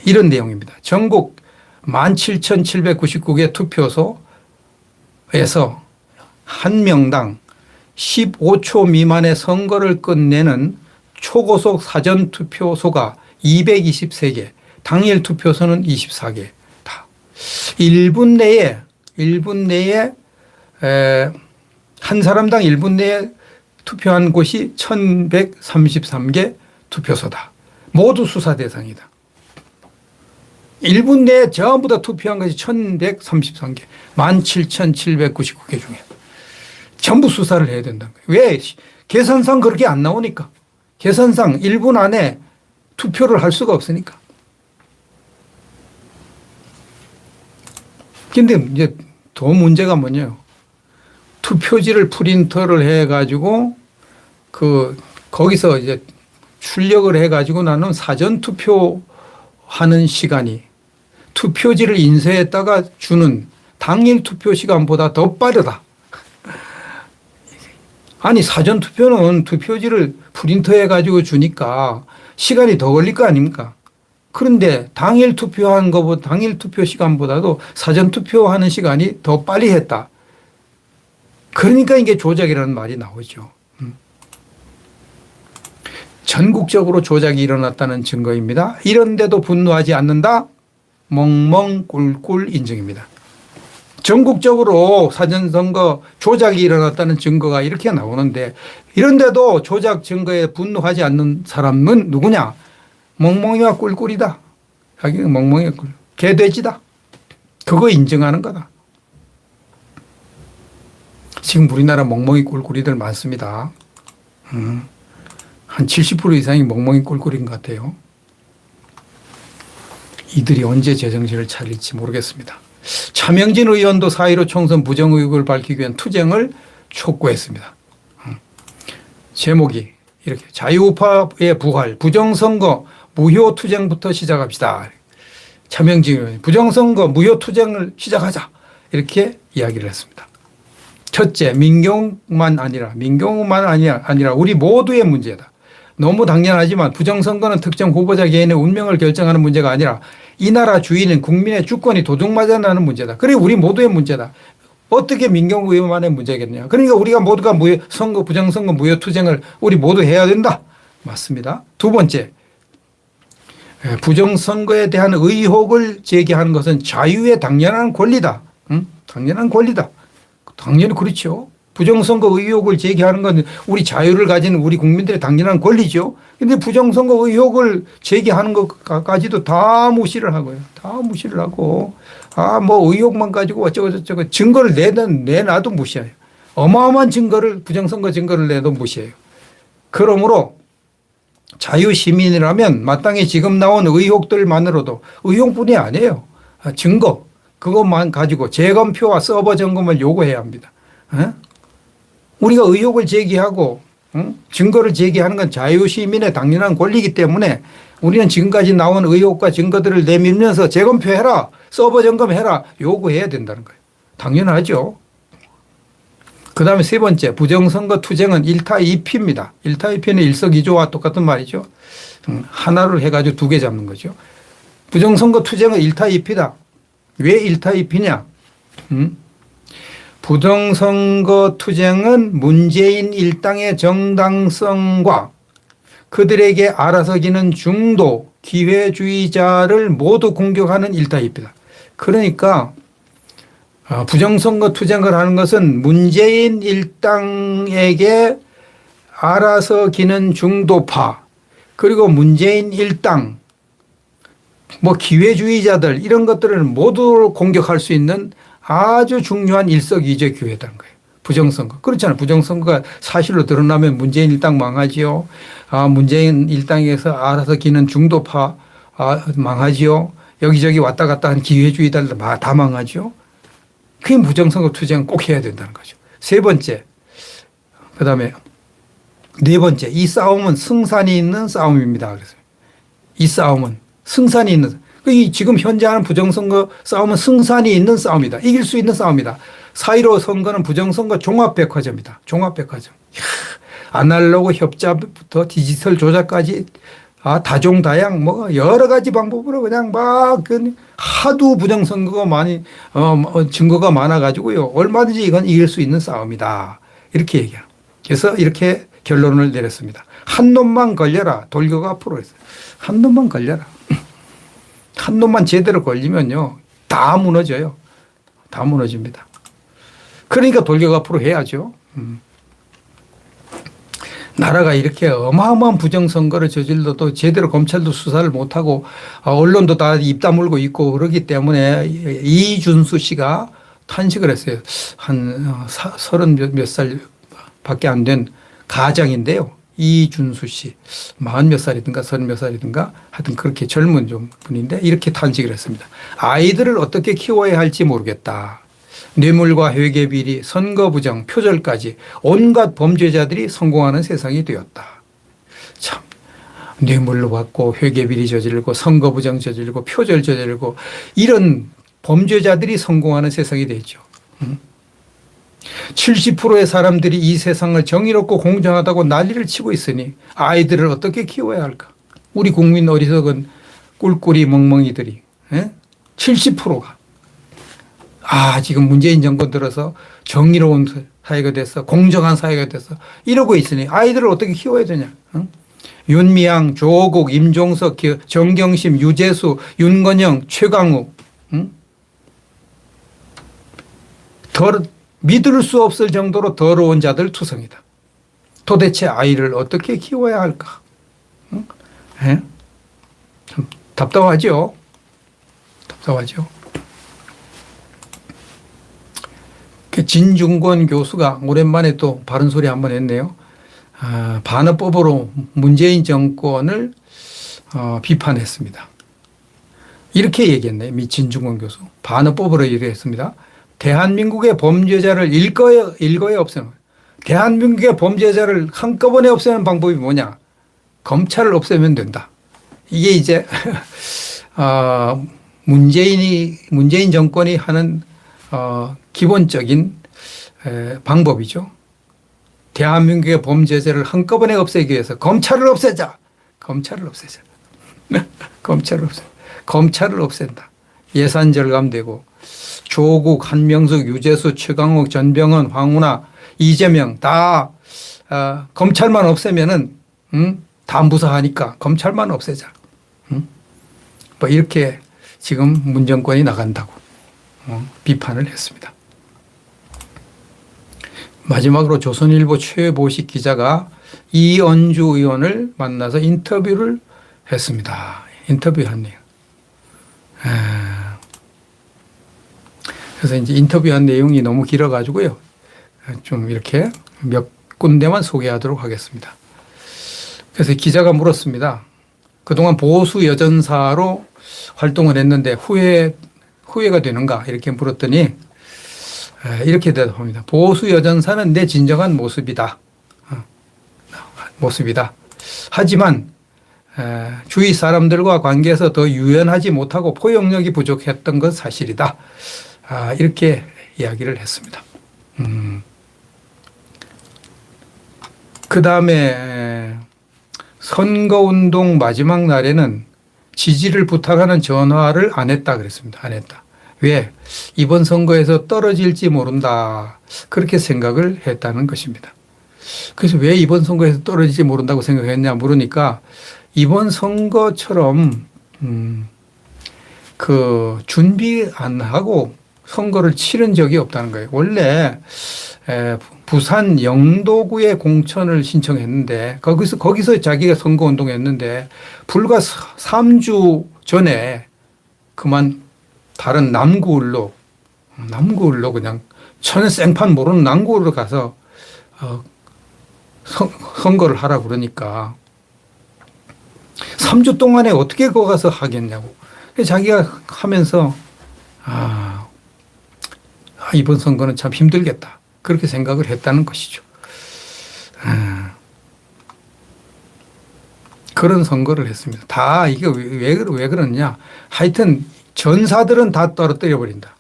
이런 내용입니다. 전국 17,799개 투표소에서 한 명당 15초 미만의 선거를 끝내는 초고속 사전투표소가 223개, 당일 투표소는 24개. 다 1분 내에 한 사람당 1분 내에 투표한 곳이 1,133개 투표소다. 모두 수사 대상이다. 1분 내에 전부 다 투표한 것이 1,133개. 17,799개 중에. 전부 수사를 해야 된다는 거예요. 왜? 계산상 그렇게 안 나오니까. 계산상 1분 안에 투표를 할 수가 없으니까. 근데 이제 더 문제가 뭐냐요. 투표지를 프린터를 해가지고 거기서 이제 출력을 해가지고 나는 사전 투표하는 시간이 투표지를 인쇄했다가 주는 당일 투표 시간보다 더 빠르다. 아니, 사전 투표는 투표지를 프린터해가지고 주니까 시간이 더 걸릴 거 아닙니까? 그런데 당일 투표한 것보다, 당일 투표 시간보다도 사전 투표하는 시간이 더 빨리 했다. 그러니까 이게 조작이라는 말이 나오죠. 전국적으로 조작이 일어났다는 증거입니다. 이런데도 분노하지 않는다? 멍멍 꿀꿀 인증입니다. 전국적으로 사전선거 조작이 일어났다는 증거가 이렇게 나오는데 이런데도 조작 증거에 분노하지 않는 사람은 누구냐? 멍멍이와 꿀꿀이다. 자기는 멍멍이와 꿀, 개돼지다. 그거 인증하는 거다. 지금 우리나라 멍멍이 꿀꿀이들 많습니다. 한 70% 이상이 멍멍이 꿀꿀인 것 같아요. 이들이 언제 제정신을 차릴지 모르겠습니다. 차명진 의원도 4.15 총선 부정 의혹을 밝히기 위한 투쟁을 촉구했습니다. 제목이 이렇게 자유우파의 부활, 부정선거 무효 투쟁부터 시작합시다. 차명진 의원, 부정선거 무효 투쟁을 시작하자. 이렇게 이야기를 했습니다. 첫째, 민경만 아니라 우리 모두의 문제다. 너무 당연하지만 부정선거는 특정 후보자 개인의 운명을 결정하는 문제가 아니라 이 나라 주인인 국민의 주권이 도둑맞아 나는 문제다. 그리고 우리 모두의 문제다. 어떻게 민경 의원만의 문제겠냐. 그러니까 우리가 모두가 부정선거 무효 투쟁을 우리 모두 해야 된다. 맞습니다. 두 번째, 부정선거에 대한 의혹을 제기하는 것은 자유의 당연한 권리다. 당연한 권리다. 당연히 그렇죠. 부정선거 의혹을 제기하는 건 우리 자유를 가진 우리 국민들의 당연한 권리죠. 그런데 부정선거 의혹을 제기하는 것까지도 다 무시를 하고요. 다 무시를 하고 뭐 의혹만 가지고 어쩌고 증거를 내놔도 무시해요. 어마어마한 증거를 부정선거 증거를 내도 무시해요. 그러므로 자유시민이라면 마땅히 지금 나온 의혹들만으로도 의혹뿐이 아니에요. 증거 그것만 가지고 재검표와 서버 점검을 요구해야 합니다. 우리가 의혹을 제기하고 증거를 제기하는 건 자유시민의 당연한 권리이기 때문에 우리는 지금까지 나온 의혹과 증거들을 내밀면서 재검표해라, 서버 점검해라 요구해야 된다는 거예요. 당연하죠. 그다음에 세 번째, 부정선거 투쟁은 1타 2피입니다. 1타 2피는 일석이조와 똑같은 말이죠. 하나를 해가지고 두 개 잡는 거죠. 부정선거 투쟁은 1타 2피다. 왜 1타 2피냐? 부정선거 투쟁은 문재인 일당의 정당성과 그들에게 알아서 기는 중도 기회주의자를 모두 공격하는 1타 2피다. 그러니까 부정선거 투쟁을 하는 것은 문재인 일당에게 알아서 기는 중도파 그리고 문재인 일당 뭐 기회주의자들 이런 것들을 모두 공격할 수 있는 아주 중요한 일석이조 기회라는 거예요. 부정선거. 그렇잖아요. 부정선거가 사실로 드러나면 문재인 일당 망하지요. 문재인 일당에서 알아서 기는 중도파 망하지요. 여기저기 왔다 갔다 하는 기회주의자들 다 망하죠. 그게 부정선거 투쟁은 꼭 해야 된다는 거죠. 세 번째, 그 다음에 네 번째, 이 승산이 있는 싸움입니다. 그래서 이 싸움은 승산이 있는, 지금 현재 하는 부정선거 싸움은 승산이 있는 싸움이다. 이길 수 있는 싸움이다. 4.15 선거는 부정선거 종합백화점이다. 종합백화점. 아날로그 협자부터 디지털 조작까지 다종다양 뭐 여러 가지 방법으로 그냥 막 하도 부정선거가 많이 증거가 많아가지고요. 얼마든지 이건 이길 수 있는 싸움이다. 이렇게 얘기해요. 그래서 이렇게 결론을 내렸습니다. 한 놈만 걸려라. 돌격가 앞으로 했어요. 한 놈만 걸려라. 한 놈만 제대로 걸리면요. 다 무너져요. 다 무너집니다. 그러니까 돌격 앞으로 해야죠. 나라가 이렇게 어마어마한 부정선거를 저질러도 제대로 검찰도 수사를 못하고 언론도 다 입 다물고 있고 그러기 때문에 이준수 씨가 탄식을 했어요. 한 30몇 살밖에 안 된 가장인데요. 이준수 씨 40몇 살이든가 30몇 살이든가 하여튼 그렇게 젊은 좀 분인데 이렇게 탄식을 했습니다. 아이들을 어떻게 키워야 할지 모르겠다. 뇌물과 회계비리, 선거부정, 표절까지 온갖 범죄자들이 성공하는 세상이 되었다. 참 뇌물로 받고 회계비리 저지르고 선거부정 저지르고 표절 저지르고 이런 범죄자들이 성공하는 세상이 되죠. 70%의 사람들이 이 세상을 정의롭고 공정하다고 난리를 치고 있으니 아이들을 어떻게 키워야 할까? 우리 국민 어리석은 꿀꿀이 멍멍이들이 70%가 지금 문재인 정권 들어서 정의로운 사회가 됐어. 공정한 사회가 됐어. 이러고 있으니 아이들을 어떻게 키워야 되냐. 윤미향, 조국, 임종석, 정경심, 유재수, 윤건영, 최강욱. 믿을 수 없을 정도로 더러운 자들 투성이다. 도대체 아이를 어떻게 키워야 할까? 참 답답하죠. 답답하죠. 진중권 교수가 오랜만에 또 바른 소리 한번 했네요. 반어법으로 문재인 정권을 비판했습니다. 이렇게 얘기했네요. 진중권 교수. 반어법으로 얘기했습니다. 대한민국의 범죄자를 일거에 없애는 거예요. 대한민국의 범죄자를 한꺼번에 없애는 방법이 뭐냐? 검찰을 없애면 된다. 이게 이제 문재인 정권이 하는 기본적인 방법이죠. 대한민국의 범죄자를 한꺼번에 없애기 위해서 검찰을 없애자. 검찰을 없애자. 검찰을 없애. 검찰을 없앤다. 예산 절감되고 조국, 한명숙, 유재수, 최강욱, 전병헌, 황운하, 이재명 다 검찰만 없애면은 다 무사하니까 검찰만 없애자. 뭐 이렇게 지금 문 정권이 나간다고 비판을 했습니다. 마지막으로 조선일보 최보식 기자가 이언주 의원을 만나서 인터뷰를 했습니다. 인터뷰했네요. 그래서 이제 인터뷰한 내용이 너무 길어가지고요. 좀 이렇게 몇 군데만 소개하도록 하겠습니다. 그래서 기자가 물었습니다. 그동안 보수 여전사로 활동을 했는데 후회가 되는가? 이렇게 물었더니 이렇게 대답합니다. 보수 여전사는 내 진정한 모습이다. 모습이다. 하지만 주위 사람들과 관계에서 더 유연하지 못하고 포용력이 부족했던 건 사실이다. 이렇게 이야기를 했습니다. 그 다음에 선거운동 마지막 날에는 지지를 부탁하는 전화를 안 했다 그랬습니다. 안 했다. 왜? 이번 선거에서 떨어질지 모른다. 그렇게 생각을 했다는 것입니다. 그래서 왜 이번 선거에서 떨어질지 모른다고 생각했냐 물으니까 이번 선거처럼 그 준비 안 하고 선거를 치른 적이 없다는 거예요. 원래 부산 영도구에 공천을 신청했는데 거기서 자기가 선거운동했는데 불과 3주 전에 그만 다른 남구을로 그냥 전혀 생판 모르는 남구을로 가서 선거를 하라고 그러니까 3주 동안에 어떻게 거기 가서 하겠냐고. 자기가 하면서 이번 선거는 참 힘들겠다. 그렇게 생각을 했다는 것이죠. 그런 선거를 했습니다. 다 이게 왜 그러냐. 하여튼 전사들은 다 떨어뜨려 버린다.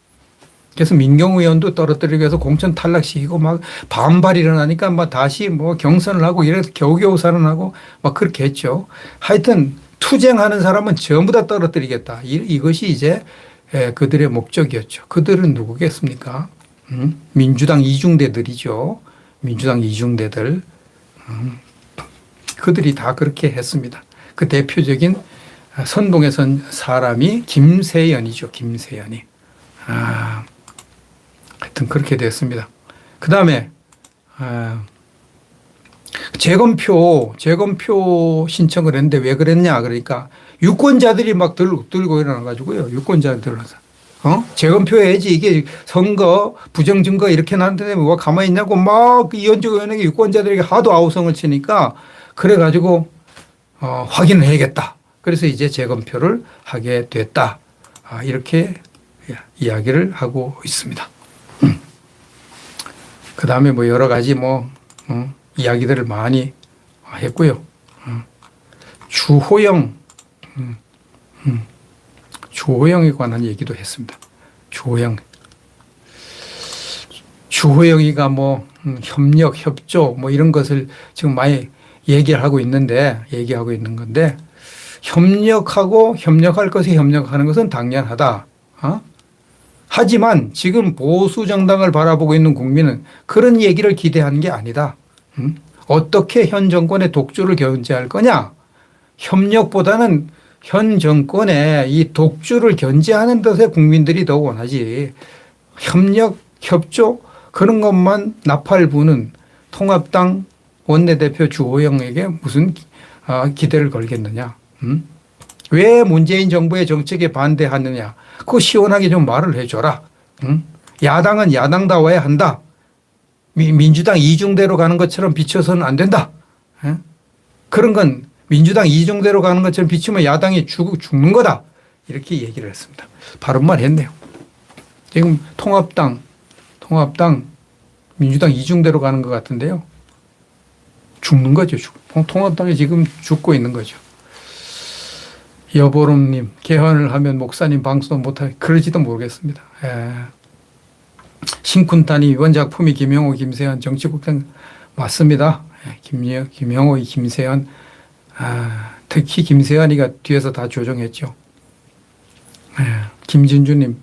그래서 민경우 의원도 떨어뜨리기 위해서 공천 탈락시키고 막 반발이 일어나니까 막 다시 뭐 경선을 하고 이래서 겨우겨우 살아나고 막 그렇게 했죠. 하여튼 투쟁하는 사람은 전부 다 떨어뜨리겠다. 이것이 이제 그들의 목적이었죠. 그들은 누구겠습니까? 민주당 이중대들이죠. 민주당 이중대들. 그들이 다 그렇게 했습니다. 그 대표적인 선동에 선 사람이 김세연이죠. 김세연이. 하여튼 그렇게 됐습니다. 그 다음에 재검표 신청을 했는데 왜 그랬냐 그러니까 유권자들이 막 들고 일어나가지고요. 유권자들 재검표 해야지 이게 선거 부정증거 이렇게 나는데 뭐가 가만히 있냐고 막 이현주 의원에게 유권자들에게 하도 아우성을 치니까 그래가지고 확인을 해야겠다. 그래서 이제 재검표를 하게 됐다. 이렇게 이야기를 하고 있습니다. 그 다음에 뭐 여러 가지 이야기들을 많이 했고요. 주호영에 관한 얘기도 했습니다. 주호영이가 협력, 협조 이런 것을 지금 많이 얘기하고 있는 건데 협력할 것에 협력하는 것은 당연하다. 하지만 지금 보수 정당을 바라보고 있는 국민은 그런 얘기를 기대하는 게 아니다. 어떻게 현 정권의 독주를 견제할 거냐? 협력보다는 현 정권의 이 독주를 견제하는 것에 국민들이 더 원하지. 협력, 협조 그런 것만 나팔 부는 통합당 원내대표 주호영에게 무슨 기대를 걸겠느냐. 왜 문재인 정부의 정책에 반대하느냐. 그거 시원하게 좀 말을 해줘라. 야당은 야당다워야 한다. 민주당 이중대로 가는 것처럼 비춰서는 안 된다. 그런 건 민주당 이중대로 가는 것처럼 비추면 야당이 죽는 거다. 이렇게 얘기를 했습니다. 바른 말 했네요. 지금 통합당 민주당 이중대로 가는 것 같은데요. 죽는 거죠. 통합당이 지금 죽고 있는 거죠. 여보름님, 개헌을 하면 목사님 방송 못하게 그러지도 모르겠습니다. 신쿤타니 원작품이 김영호, 김세현 정치국장 맞습니다. 김영호, 김세현 특히 김세현이가 뒤에서 다 조정했죠. 김진주님,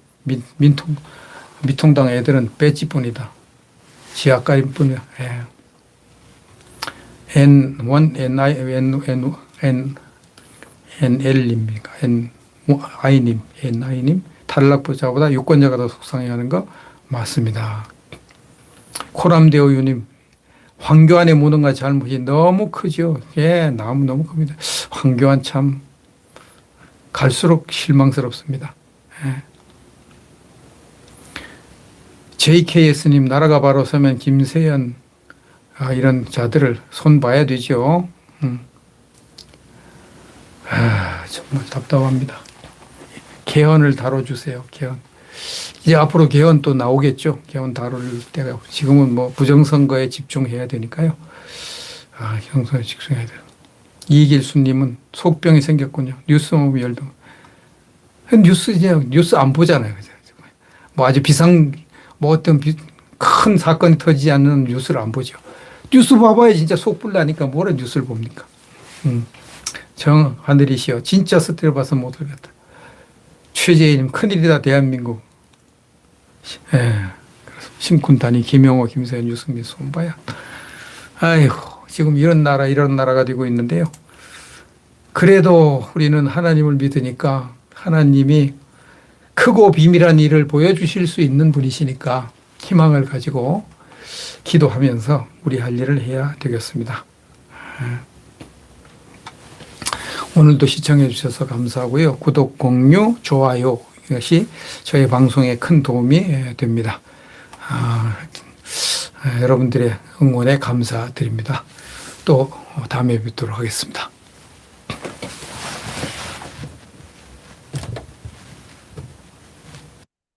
미통당 애들은 배지뿐이다. 지하까지 뿐이야. NL입니까? NI님 탈락자보다 유권자가 더 속상해하는 거 맞습니다. 코람데오유님 황교안의 무능과 잘못이 너무 크죠. 너무 큽니다. 황교안 참 갈수록 실망스럽습니다. JKS님 나라가 바로 서면 김세연 이런 자들을 손봐야 되죠. 정말 답답합니다. 개헌을 다뤄주세요. 개헌. 이제 앞으로 개헌 또 나오겠죠. 개헌 다룰 때가 지금은 뭐 부정선거에 집중해야 되니까요. 경선에 집중해야 돼요. 이길수님은 속병이 생겼군요. 뉴스 보면 열병. 뉴스 안 보잖아요. 뭐 아주 뭐 어떤 큰 사건이 터지지 않는 뉴스를 안 보죠. 뉴스 봐봐야 진짜 속불 나니까 뭐라 뉴스를 봅니까? 정 하늘이시여 진짜 스트레스 봐서 못 들겠다. 최재희님 큰일이다 대한민국. 심군단이 김영호, 김세현, 유승민, 손봐야. 아이고 지금 이런 나라가 되고 있는데요. 그래도 우리는 하나님을 믿으니까 하나님이 크고 비밀한 일을 보여주실 수 있는 분이시니까 희망을 가지고 기도하면서 우리 할 일을 해야 되겠습니다. 오늘도 시청해 주셔서 감사하고요. 구독, 공유, 좋아요 이것이 저희 방송에 큰 도움이 됩니다. 여러분들의 응원에 감사드립니다. 또 다음에 뵙도록 하겠습니다.